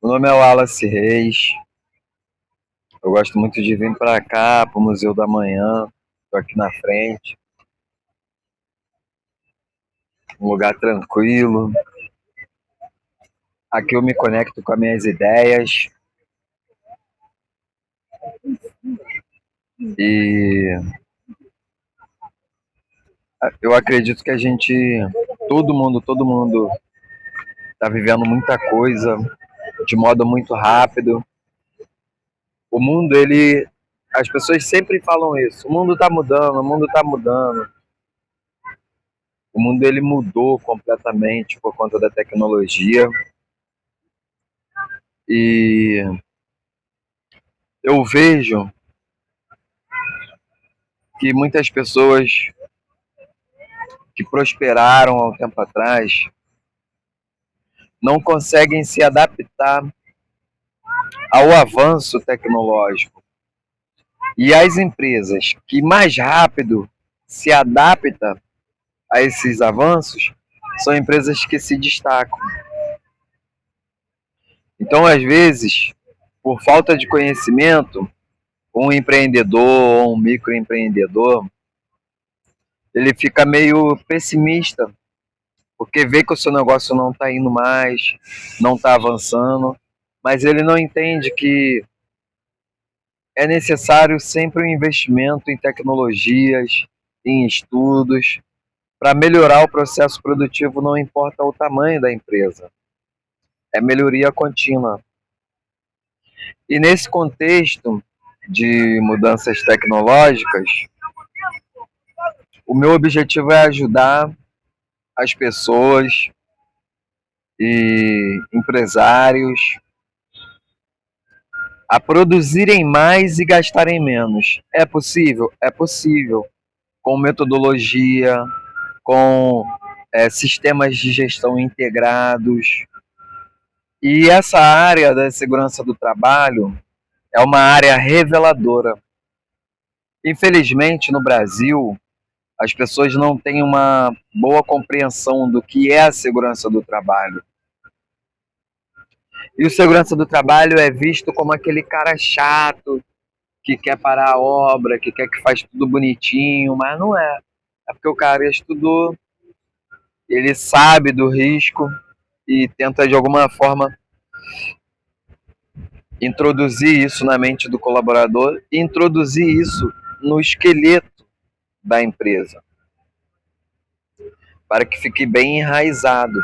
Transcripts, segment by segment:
Meu nome é Wallace Reis. Eu gosto muito de vir para cá, para o Museu da Manhã. Estou aqui na frente. Um lugar tranquilo. Aqui eu me conecto com as minhas ideias. E eu acredito que todo mundo está vivendo muita coisa de modo muito rápido. O mundo, as pessoas sempre falam isso. O mundo está mudando, o mundo está mudando. O mundo ele mudou completamente por conta da tecnologia. E eu vejo que muitas pessoas que prosperaram há um tempo atrás não conseguem se adaptar ao avanço tecnológico. E as empresas que mais rápido se adaptam a esses avanços são empresas que se destacam. Então, às vezes, por falta de conhecimento, um empreendedor ou um microempreendedor, ele fica meio pessimista, porque vê que o seu negócio não está indo mais, não está avançando, mas ele não entende que é necessário sempre um investimento em tecnologias, em estudos, para melhorar o processo produtivo, não importa o tamanho da empresa. É melhoria contínua. E nesse contexto de mudanças tecnológicas, o meu objetivo é ajudar as pessoas e empresários a produzirem mais e gastarem menos. É possível? É possível. Com metodologia, com sistemas de gestão integrados. E essa área da segurança do trabalho é uma área reveladora. Infelizmente, no Brasil, as pessoas não têm uma boa compreensão do que é a segurança do trabalho. E o segurança do trabalho é visto como aquele cara chato, que quer parar a obra, que quer que faz tudo bonitinho, mas não é. É porque o cara estudou, ele sabe do risco e tenta de alguma forma introduzir isso na mente do colaborador e introduzir isso no esqueleto da empresa, para que fique bem enraizado.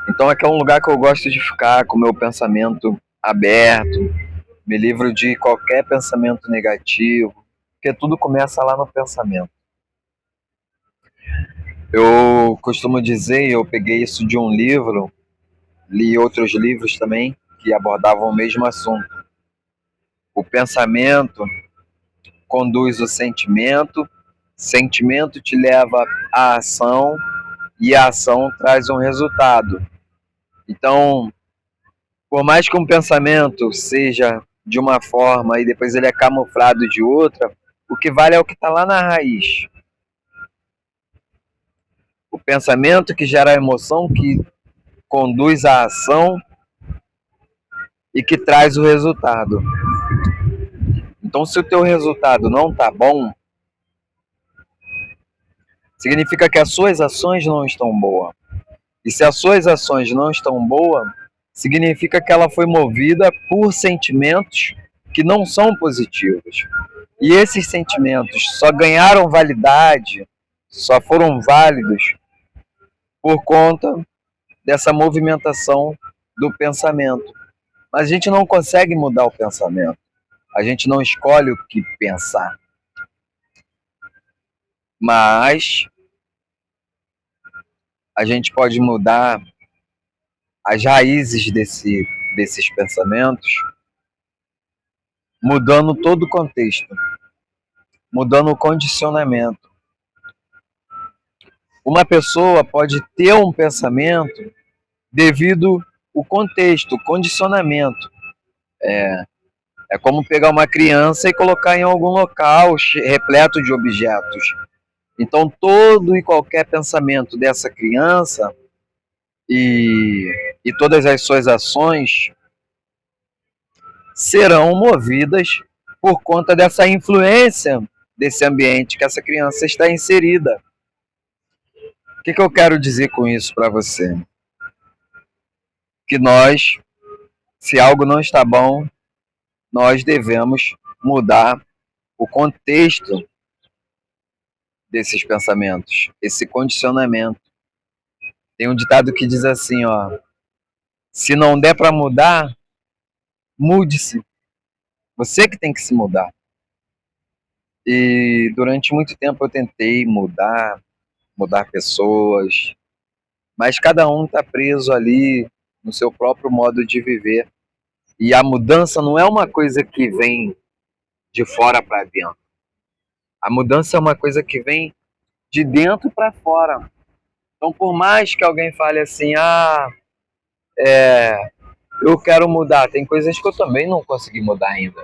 Então aqui é um lugar que eu gosto de ficar com o meu pensamento aberto, me livro de qualquer pensamento negativo, porque tudo começa lá no pensamento. Eu costumo dizer, eu peguei isso de um livro, li outros livros também que abordavam o mesmo assunto. O pensamento conduz o sentimento, sentimento te leva à ação e a ação traz um resultado. Então, por mais que um pensamento seja de uma forma e depois ele é camuflado de outra, o que vale é o que está lá na raiz. O pensamento que gera a emoção, que conduz à ação e que traz o resultado. Então, se o teu resultado não está bom, significa que as suas ações não estão boas. E se as suas ações não estão boas, significa que ela foi movida por sentimentos que não são positivos. E esses sentimentos só ganharam validade, só foram válidos por conta dessa movimentação do pensamento. Mas a gente não consegue mudar o pensamento. A gente não escolhe o que pensar. Mas a gente pode mudar as raízes desses pensamentos, mudando todo o contexto, mudando o condicionamento. Uma pessoa pode ter um pensamento devido ao contexto, o condicionamento. É como pegar uma criança e colocar em algum local repleto de objetos. Então, todo e qualquer pensamento dessa criança e todas as suas ações serão movidas por conta dessa influência desse ambiente que essa criança está inserida. O que eu quero dizer com isso para você? Que nós, se algo não está bom, nós devemos mudar o contexto desses pensamentos, esse condicionamento. Tem um ditado que diz assim, ó: se não der para mudar, mude-se. Você que tem que se mudar. E durante muito tempo eu tentei mudar pessoas, mas cada um está preso ali no seu próprio modo de viver. E a mudança não é uma coisa que vem de fora para dentro. A mudança é uma coisa que vem de dentro para fora. Então, por mais que alguém fale assim, eu quero mudar, tem coisas que eu também não consegui mudar ainda,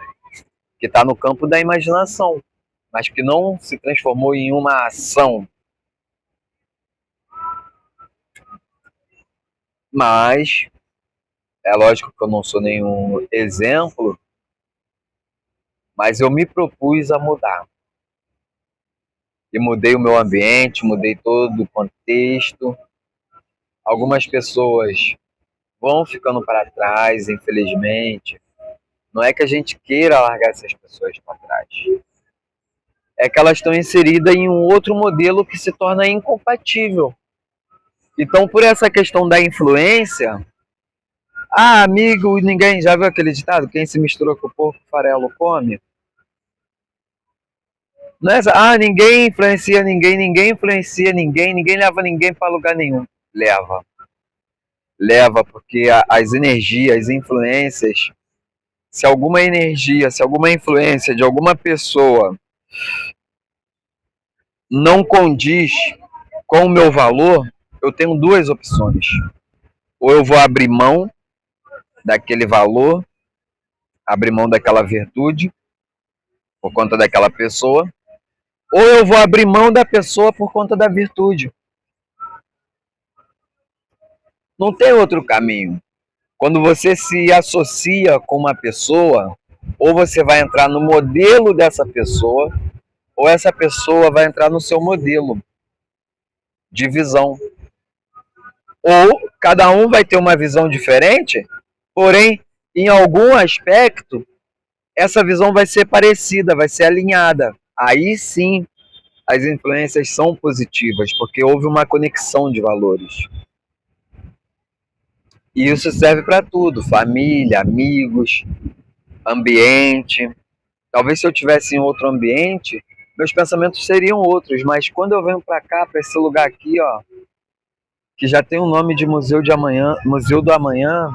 que está no campo da imaginação, mas que não se transformou em uma ação. Mas é lógico que eu não sou nenhum exemplo, mas eu me propus a mudar. E mudei o meu ambiente, mudei todo o contexto. Algumas pessoas vão ficando para trás, infelizmente. Não é que a gente queira largar essas pessoas para trás. É que elas estão inseridas em um outro modelo que se torna incompatível. Então, por essa questão da influência, amigo, ninguém já viu aquele ditado? Quem se mistura com o porco, farelo come? Não é essa, ninguém influencia ninguém, ninguém influencia ninguém, ninguém leva ninguém para lugar nenhum. Leva. Leva, porque as energias, as influências, se alguma energia, se alguma influência de alguma pessoa não condiz com o meu valor, eu tenho duas opções. Ou eu vou abrir mão daquele valor, abrir mão daquela virtude, por conta daquela pessoa, ou eu vou abrir mão da pessoa por conta da virtude. Não tem outro caminho. Quando você se associa com uma pessoa, ou você vai entrar no modelo dessa pessoa, ou essa pessoa vai entrar no seu modelo de visão. Ou cada um vai ter uma visão diferente, porém, em algum aspecto, essa visão vai ser parecida, vai ser alinhada. Aí sim, as influências são positivas, porque houve uma conexão de valores. E isso serve para tudo, família, amigos, ambiente. Talvez se eu tivesse em outro ambiente, meus pensamentos seriam outros, mas quando eu venho para cá, para esse lugar aqui, ó, que já tem o nome de Museu de Amanhã, Museu do Amanhã,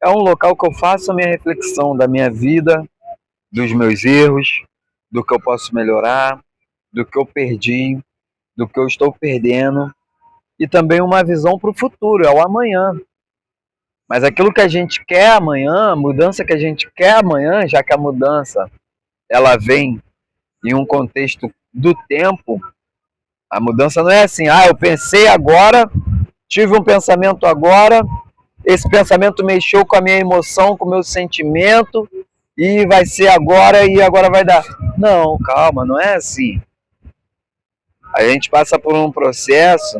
é um local que eu faço a minha reflexão da minha vida, dos meus erros, do que eu posso melhorar, do que eu perdi, do que eu estou perdendo, e também uma visão para o futuro, é o amanhã. Mas aquilo que a gente quer amanhã, a mudança que a gente quer amanhã, já que a mudança ela vem em um contexto do tempo, a mudança não é assim, eu pensei agora, tive um pensamento agora, esse pensamento mexeu com a minha emoção, com o meu sentimento, e vai ser agora e agora vai dar. Não, calma, não é assim. A gente passa por um processo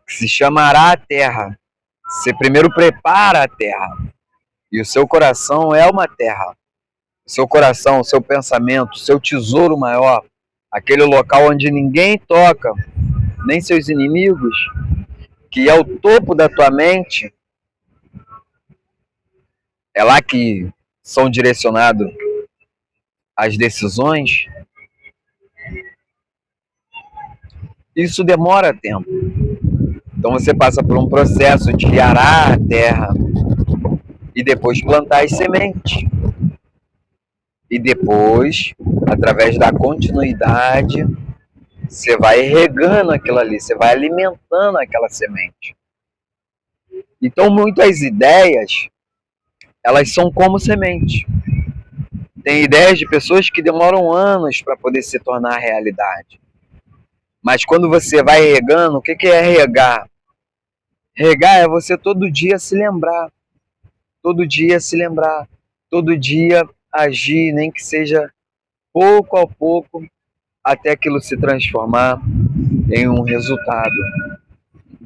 que se chamará a terra. Você primeiro prepara a terra. E o seu coração é uma terra. O seu coração, o seu pensamento, o seu tesouro maior, aquele local onde ninguém toca, nem seus inimigos, que é o topo da tua mente, é lá que são direcionadas as decisões. Isso demora tempo. Então você passa por um processo de arar a terra e depois plantar as sementes. E depois, através da continuidade, você vai regando aquilo ali, você vai alimentando aquela semente. Então muitas ideias, elas são como semente. Tem ideias de pessoas que demoram anos para poder se tornar realidade. Mas quando você vai regando, o que é regar? Regar é você todo dia se lembrar, todo dia se lembrar, todo dia agir, nem que seja pouco a pouco, até aquilo se transformar em um resultado.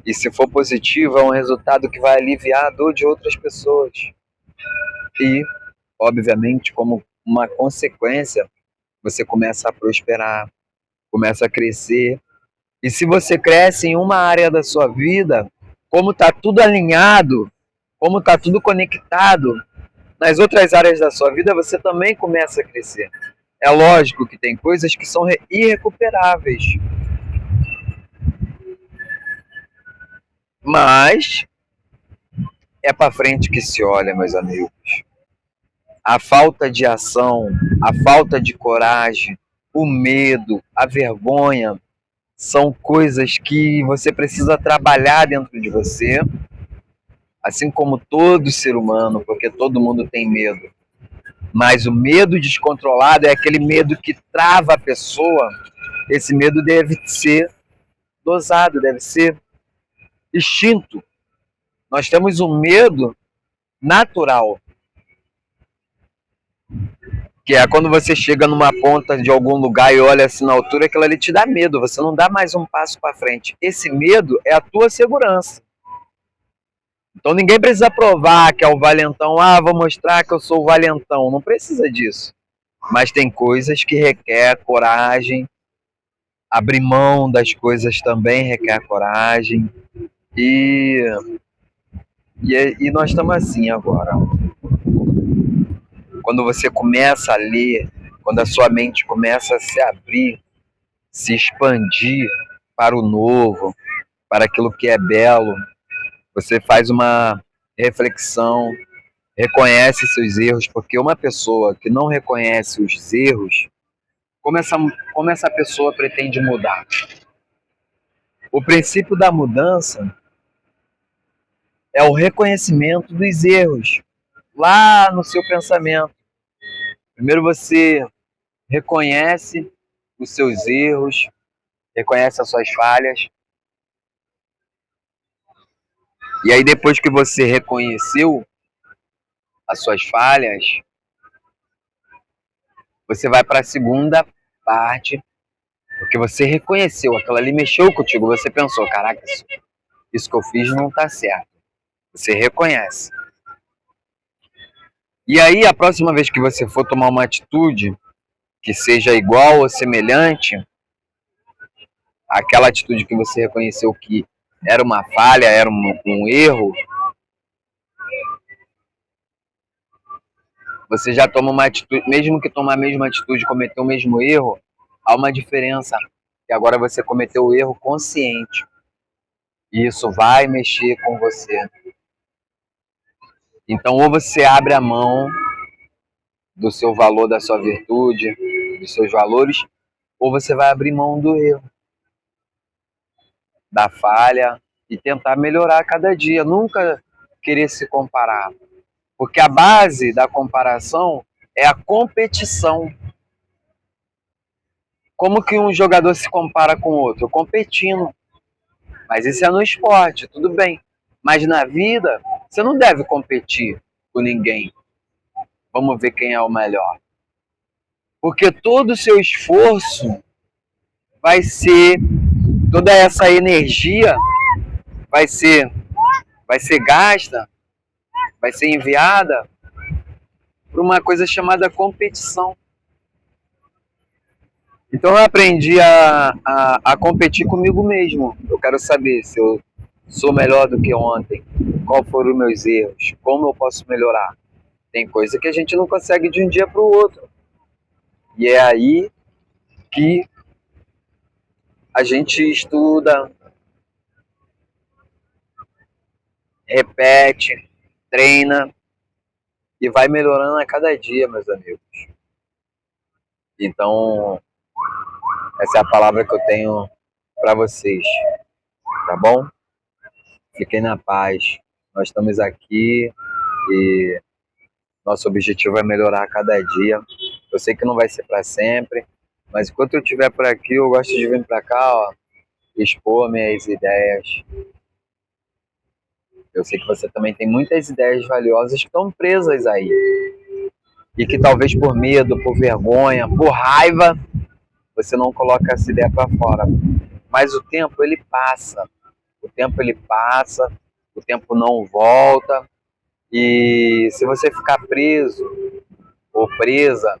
E se for positivo, é um resultado que vai aliviar a dor de outras pessoas. E, obviamente, como uma consequência, você começa a prosperar, começa a crescer. E se você cresce em uma área da sua vida, como está tudo alinhado, como está tudo conectado, nas outras áreas da sua vida você também começa a crescer. É lógico que tem coisas que são irrecuperáveis, mas é para frente que se olha, meus amigos. A falta de ação, a falta de coragem, o medo, a vergonha, são coisas que você precisa trabalhar dentro de você, assim como todo ser humano, porque todo mundo tem medo. Mas o medo descontrolado é aquele medo que trava a pessoa. Esse medo deve ser dosado, deve ser extinto. Nós temos um medo natural, que é quando você chega numa ponta de algum lugar e olha assim na altura, aquilo ali te dá medo, você não dá mais um passo para frente. Esse medo é a tua segurança. Então ninguém precisa provar que é o valentão, vou mostrar que eu sou o valentão, não precisa disso. Mas tem coisas que requer coragem, abrir mão das coisas também requer coragem, e, e nós estamos assim agora. Quando você começa a ler, quando a sua mente começa a se abrir, se expandir para o novo, para aquilo que é belo, você faz uma reflexão, reconhece seus erros, porque uma pessoa que não reconhece os erros, como essa pessoa pretende mudar? O princípio da mudança é o reconhecimento dos erros, lá no seu pensamento. Primeiro você reconhece os seus erros, reconhece as suas falhas, e aí depois que você reconheceu as suas falhas, você vai para a segunda parte, porque você reconheceu, aquilo ali mexeu contigo, você pensou, caraca, isso que eu fiz não está certo. Você reconhece. E aí, a próxima vez que você for tomar uma atitude que seja igual ou semelhante àquela atitude que você reconheceu que era uma falha, era um erro, você já toma uma atitude, mesmo que tome a mesma atitude e cometer o mesmo erro, há uma diferença, que agora você cometeu o erro consciente. E isso vai mexer com você. Então, ou você abre a mão do seu valor, da sua virtude, dos seus valores, ou você vai abrir mão do erro, da falha, e tentar melhorar a cada dia. Nunca querer se comparar. Porque a base da comparação é a competição. Como que um jogador se compara com o outro? Competindo. Mas isso é no esporte, tudo bem. Mas na vida, você não deve competir com ninguém. Vamos ver quem é o melhor. Porque todo o seu esforço vai ser, toda essa energia vai ser gasta, vai ser enviada para uma coisa chamada competição. Então eu aprendi a competir comigo mesmo. Eu quero saber se eu sou melhor do que ontem, quais foram os meus erros, como eu posso melhorar. Tem coisa que a gente não consegue de um dia para o outro. E é aí que a gente estuda, repete, treina e vai melhorando a cada dia, meus amigos. Então, essa é a palavra que eu tenho para vocês, tá bom? Fiquem na paz. Nós estamos aqui e nosso objetivo é melhorar a cada dia. Eu sei que não vai ser para sempre, mas enquanto eu estiver por aqui, eu gosto de vir para cá, ó, expor minhas ideias. Eu sei que você também tem muitas ideias valiosas que estão presas aí. E que talvez por medo, por vergonha, por raiva, você não coloca essa ideia para fora. Mas o tempo, ele passa. O tempo, ele passa. O tempo não volta. E se você ficar preso ou presa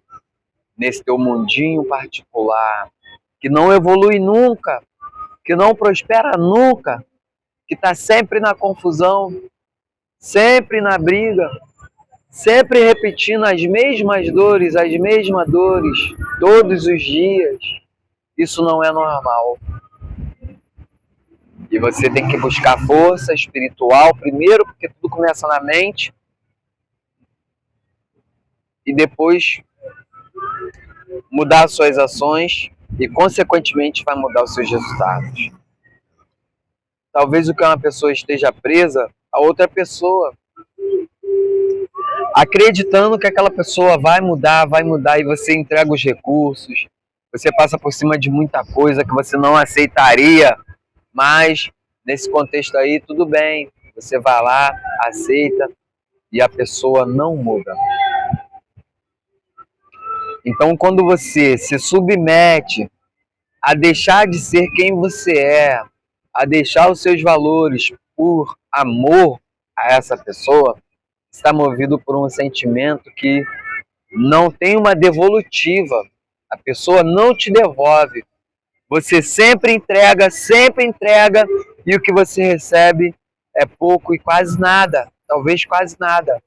nesse teu mundinho particular, que não evolui nunca, que não prospera nunca, que está sempre na confusão, sempre na briga, sempre repetindo as mesmas dores, todos os dias, isso não é normal. E você tem que buscar força espiritual primeiro, porque tudo começa na mente, e depois mudar suas ações e, consequentemente, vai mudar os seus resultados. Talvez o que uma pessoa esteja presa, a outra pessoa, acreditando que aquela pessoa vai mudar, e você entrega os recursos, você passa por cima de muita coisa que você não aceitaria, mas nesse contexto aí, tudo bem, você vai lá, aceita e a pessoa não muda. Então, quando você se submete a deixar de ser quem você é, a deixar os seus valores por amor a essa pessoa, está movido por um sentimento que não tem uma devolutiva. A pessoa não te devolve. Você sempre entrega, e o que você recebe é pouco e quase nada, talvez quase nada.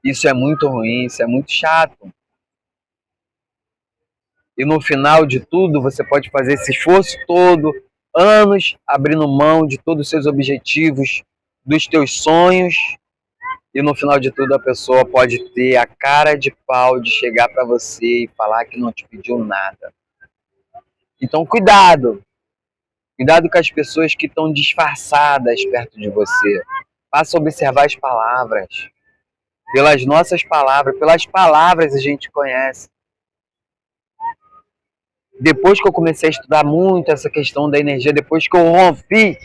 Isso é muito ruim, isso é muito chato. E no final de tudo, você pode fazer esse esforço todo, anos abrindo mão de todos os seus objetivos, dos teus sonhos, e no final de tudo a pessoa pode ter a cara de pau de chegar para você e falar que não te pediu nada. Então cuidado com as pessoas que estão disfarçadas perto de você. Passa a observar as palavras. Pelas nossas palavras, pelas palavras a gente conhece. Depois que eu comecei a estudar muito essa questão da energia, depois que eu rompi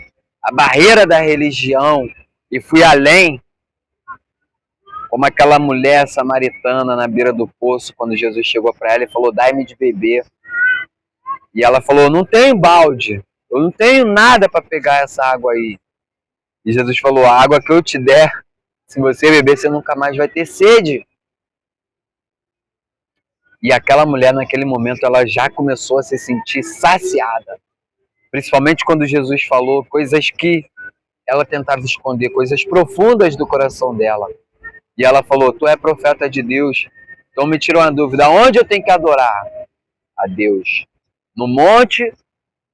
a barreira da religião e fui além, como aquela mulher samaritana na beira do poço, quando Jesus chegou para ela e falou, dai-me de beber. E ela falou, não tenho balde, eu não tenho nada para pegar essa água aí. E Jesus falou, a água que eu te der, se você beber, você nunca mais vai ter sede. E aquela mulher, naquele momento, ela já começou a se sentir saciada. Principalmente quando Jesus falou coisas que ela tentava esconder, coisas profundas do coração dela. E ela falou, tu é profeta de Deus, então me tira uma dúvida, onde eu tenho que adorar a Deus? No monte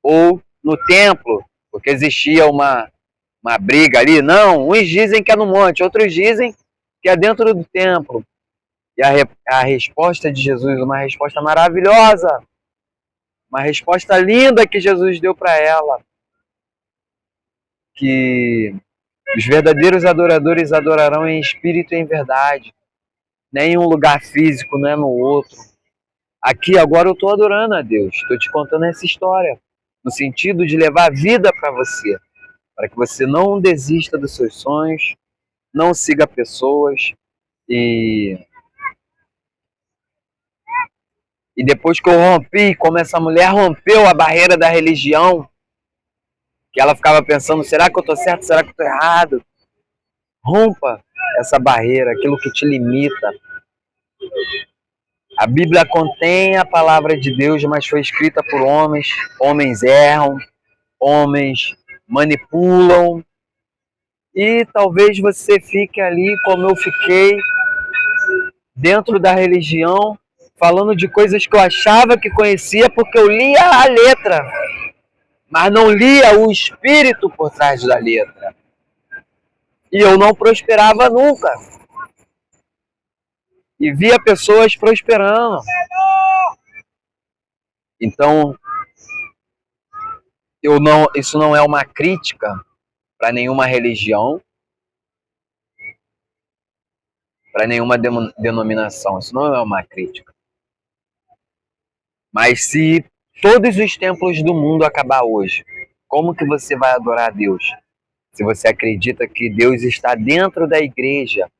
ou no templo? Porque existia uma briga ali. Não, uns dizem que é no monte, outros dizem que é dentro do templo. E a resposta de Jesus, uma resposta maravilhosa, uma resposta linda que Jesus deu para ela, que os verdadeiros adoradores adorarão em espírito e em verdade, nem em um lugar físico, não é no outro. Aqui agora eu estou adorando a Deus, estou te contando essa história, no sentido de levar vida para você, para que você não desista dos seus sonhos, não siga pessoas e depois que eu rompi, como essa mulher rompeu a barreira da religião, que ela ficava pensando, será que eu estou certo, será que eu estou errado? Rompa essa barreira, aquilo que te limita. A Bíblia contém a palavra de Deus, mas foi escrita por homens. Homens erram, homens manipulam. E talvez você fique ali, como eu fiquei, dentro da religião, falando de coisas que eu achava que conhecia porque eu lia a letra, mas não lia o espírito por trás da letra. E eu não prosperava nunca. E via pessoas prosperando. Então, isso não é uma crítica para nenhuma religião. para nenhuma denominação. Isso não é uma crítica. Mas se todos os templos do mundo acabar hoje, como que você vai adorar a Deus? Se você acredita que Deus está dentro da igreja,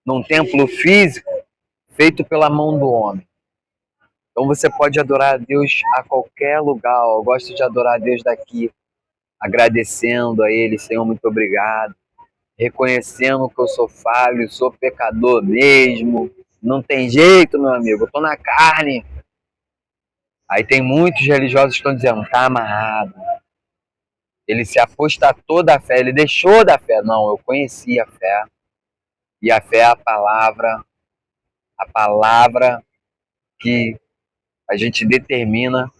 num templo físico feito pela mão do homem. Então você pode adorar a Deus a qualquer lugar. Eu gosto de adorar a Deus daqui, agradecendo a Ele, Senhor, muito obrigado. Reconhecendo que eu sou falho, sou pecador mesmo. Não tem jeito, meu amigo, eu tô na carne. Aí tem muitos religiosos que estão dizendo, tá amarrado. Ele se apostatou da fé, ele deixou da fé. Não, eu conheci a fé. E a fé é a palavra que a gente determina,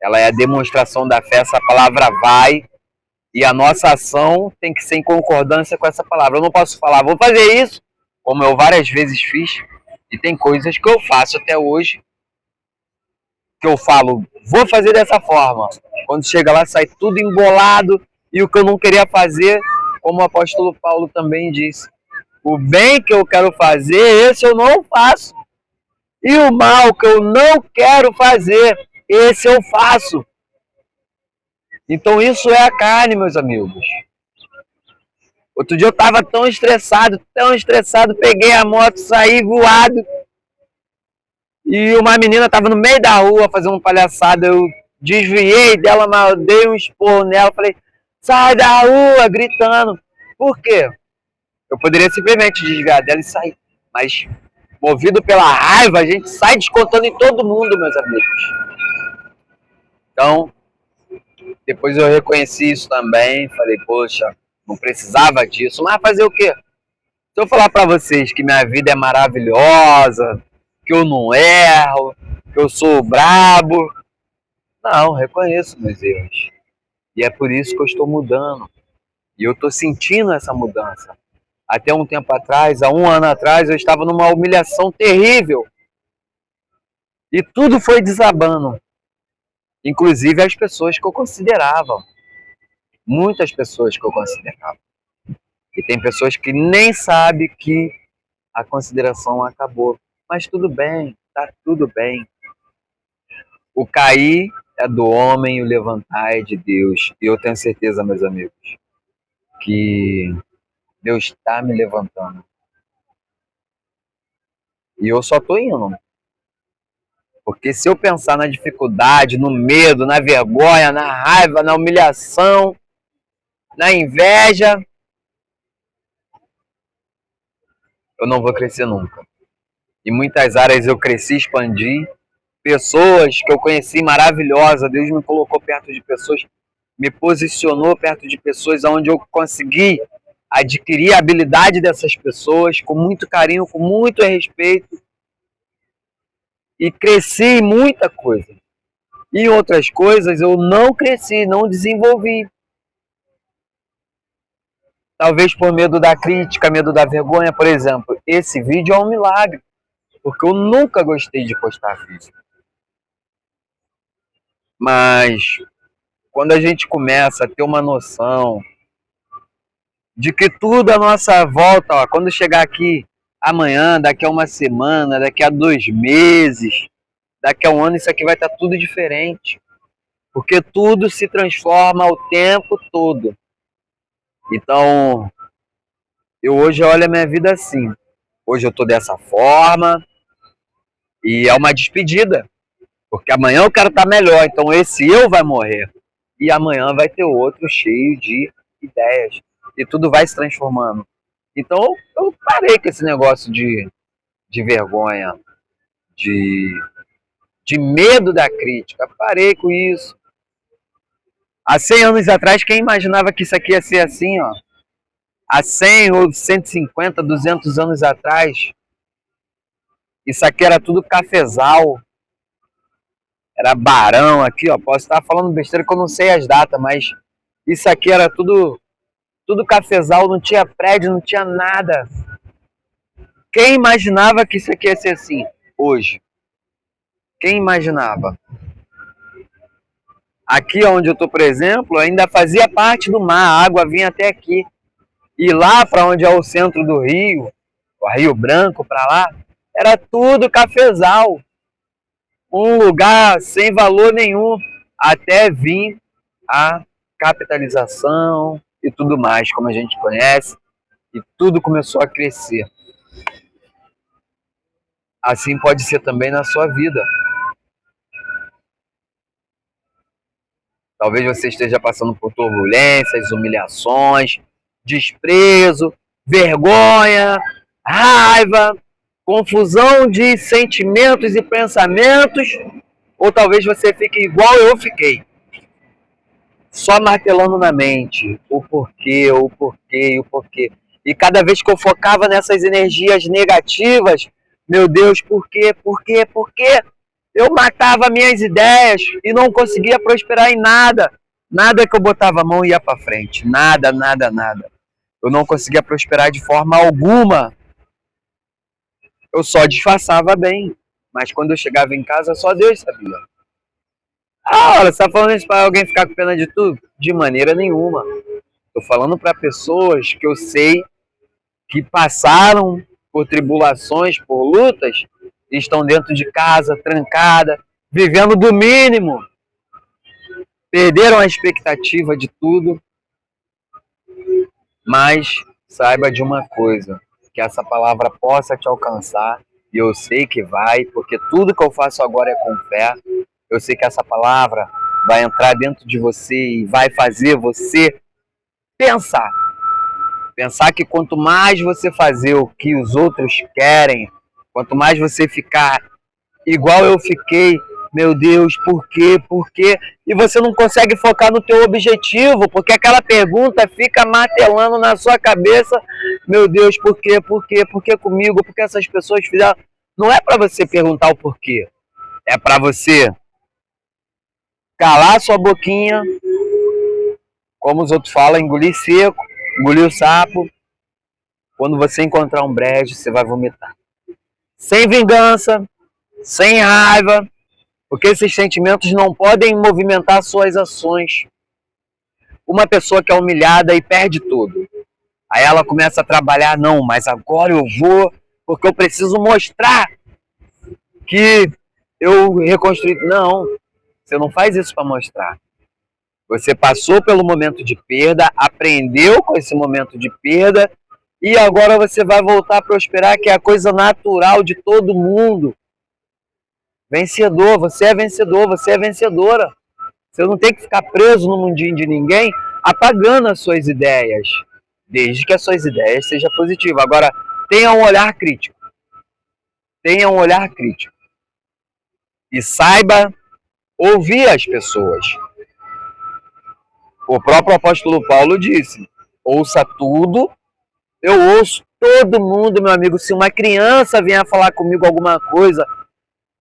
ela é a demonstração da fé, essa palavra vai, e a nossa ação tem que ser em concordância com essa palavra. Eu não posso falar, vou fazer isso, como eu várias vezes fiz, e tem coisas que eu faço até hoje, que eu falo, vou fazer dessa forma. Quando chega lá, sai tudo embolado, e o que eu não queria fazer, como o apóstolo Paulo também disse, o bem que eu quero fazer, esse eu não faço. E o mal que eu não quero fazer, esse eu faço. Então isso é a carne, meus amigos. Outro dia eu estava tão estressado, peguei a moto, saí voado. E uma menina estava no meio da rua fazendo palhaçada. Eu desviei dela, mas dei um esporro nela. Falei, sai da rua, gritando. Por quê? Eu poderia simplesmente desviar dela e sair. Mas movido pela raiva, a gente sai descontando em todo mundo, meus amigos. Então, depois eu reconheci isso também. Falei, poxa, não precisava disso. Mas fazer o quê? Se eu falar para vocês que minha vida é maravilhosa, que eu não erro, que eu sou brabo, não, reconheço meus erros. E é por isso que eu estou mudando. E eu estou sentindo essa mudança. Até um tempo atrás, há um ano atrás, eu estava numa humilhação terrível. E tudo foi desabando. Inclusive as pessoas que eu considerava. Muitas pessoas que eu considerava. E tem pessoas que nem sabem que a consideração acabou. Mas tudo bem, tá tudo bem. O cair é do homem e o levantar é de Deus. E eu tenho certeza, meus amigos, que Deus está me levantando. E eu só estou indo. Porque se eu pensar na dificuldade, no medo, na vergonha, na raiva, na humilhação, na inveja, eu não vou crescer nunca. Em muitas áreas eu cresci, expandi. Pessoas que eu conheci maravilhosas, Deus me colocou perto de pessoas, me posicionou perto de pessoas onde eu consegui adquirir a habilidade dessas pessoas com muito carinho, com muito respeito. E cresci em muita coisa. E em outras coisas eu não cresci, não desenvolvi. Talvez por medo da crítica, medo da vergonha, por exemplo. Esse vídeo é um milagre, porque eu nunca gostei de postar vídeo. Mas quando a gente começa a ter uma noção de que tudo à nossa volta, ó, quando chegar aqui amanhã, daqui a uma semana, daqui a 2 meses, daqui a um ano, isso aqui vai estar tudo diferente. Porque tudo se transforma o tempo todo. Então, eu hoje olho a minha vida assim. Hoje eu estou dessa forma e é uma despedida. Porque amanhã eu quero estar melhor, então esse eu vai morrer. E amanhã vai ter outro cheio de ideias. E tudo vai se transformando. Então eu parei com esse negócio de vergonha, de medo da crítica. Parei com isso. Há 100 anos atrás, quem imaginava que isso aqui ia ser assim, ó? Há 100 ou 150, 200 anos atrás, isso aqui era tudo cafezal. Era barão aqui, ó. Posso estar falando besteira que eu não sei as datas, mas isso aqui era tudo cafezal, não tinha prédio, não tinha nada. Quem imaginava que isso aqui ia ser assim hoje? Quem imaginava? Aqui onde eu estou, por exemplo, ainda fazia parte do mar, a água vinha até aqui. E lá para onde é o centro do rio, Rio Branco para lá, era tudo cafezal. Um lugar sem valor nenhum, até vir a capitalização e tudo mais, como a gente conhece, e tudo começou a crescer. Assim pode ser também na sua vida. Talvez você esteja passando por turbulências, humilhações, desprezo, vergonha, raiva, confusão de sentimentos e pensamentos, ou talvez você fique igual eu fiquei, só martelando na mente o porquê, o porquê, o porquê. E cada vez que eu focava nessas energias negativas, meu Deus, por quê, por quê, por quê? Eu matava minhas ideias e não conseguia prosperar em nada. Nada que eu botava a mão ia para frente. Nada, nada, nada. Eu não conseguia prosperar de forma alguma. Eu só disfarçava bem. Mas quando eu chegava em casa, só Deus sabia. Ah, olha, você tá falando isso para alguém ficar com pena de tudo? De maneira nenhuma. Tô falando para pessoas que eu sei que passaram por tribulações, por lutas, e estão dentro de casa, trancada, vivendo do mínimo. Perderam a expectativa de tudo. Mas saiba de uma coisa, que essa palavra possa te alcançar, e eu sei que vai, porque tudo que eu faço agora é com fé. Eu sei que essa palavra vai entrar dentro de você e vai fazer você pensar. Pensar que quanto mais você fazer o que os outros querem, quanto mais você ficar igual eu fiquei, meu Deus, por quê, por quê? E você não consegue focar no teu objetivo, porque aquela pergunta fica martelando na sua cabeça, meu Deus, por quê comigo, por que essas pessoas fizeram? Não é para você perguntar o porquê, é para você calar sua boquinha, como os outros falam, engolir seco, engolir o sapo. Quando você encontrar um brejo, você vai vomitar. Sem vingança, sem raiva, porque esses sentimentos não podem movimentar suas ações. Uma pessoa que é humilhada e perde tudo. Aí ela começa a trabalhar, não, mas agora eu vou, porque eu preciso mostrar que eu reconstruí. Não, você não faz isso para mostrar. Você passou pelo momento de perda, aprendeu com esse momento de perda, e agora você vai voltar a prosperar, que é a coisa natural de todo mundo. Vencedor, você é vencedor, você é vencedora. Você não tem que ficar preso no mundinho de ninguém, apagando as suas ideias, desde que as suas ideias sejam positivas. Agora, tenha um olhar crítico. Tenha um olhar crítico. E saiba ouvir as pessoas. O próprio apóstolo Paulo disse, ouça tudo, eu ouço todo mundo, meu amigo. Se uma criança vier falar comigo alguma coisa,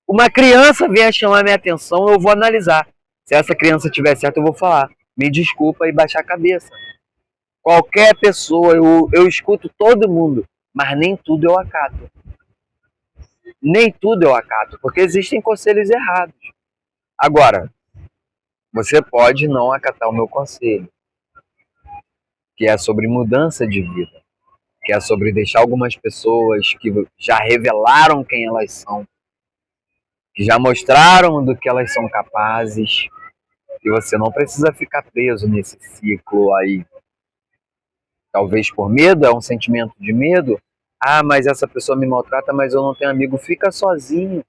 uma criança vier chamar minha atenção, eu vou analisar. Se essa criança tiver certo, eu vou falar. Me desculpa e baixar a cabeça. Qualquer pessoa, eu escuto todo mundo, mas nem tudo eu acato. Nem tudo eu acato, porque existem conselhos errados. Agora, você pode não acatar o meu conselho, que é sobre mudança de vida, que é sobre deixar algumas pessoas que já revelaram quem elas são, que já mostraram do que elas são capazes, e você não precisa ficar preso nesse ciclo aí. Talvez por medo, é um sentimento de medo. Ah, mas essa pessoa me maltrata, mas eu não tenho amigo. Fica sozinho.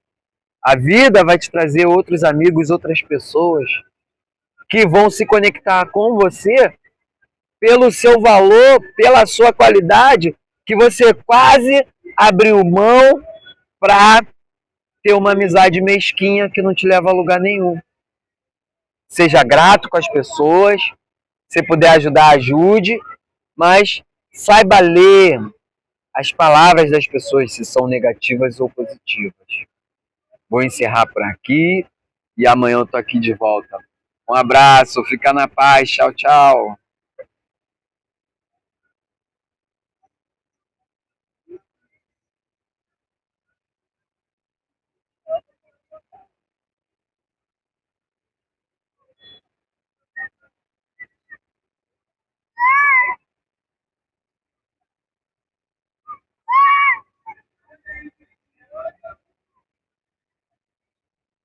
A vida vai te trazer outros amigos, outras pessoas que vão se conectar com você pelo seu valor, pela sua qualidade, que você quase abriu mão para ter uma amizade mesquinha que não te leva a lugar nenhum. Seja grato com as pessoas, se puder ajudar, ajude, mas saiba ler as palavras das pessoas, se são negativas ou positivas. Vou encerrar por aqui e amanhã eu tô aqui de volta. Um abraço, fica na paz, tchau, tchau.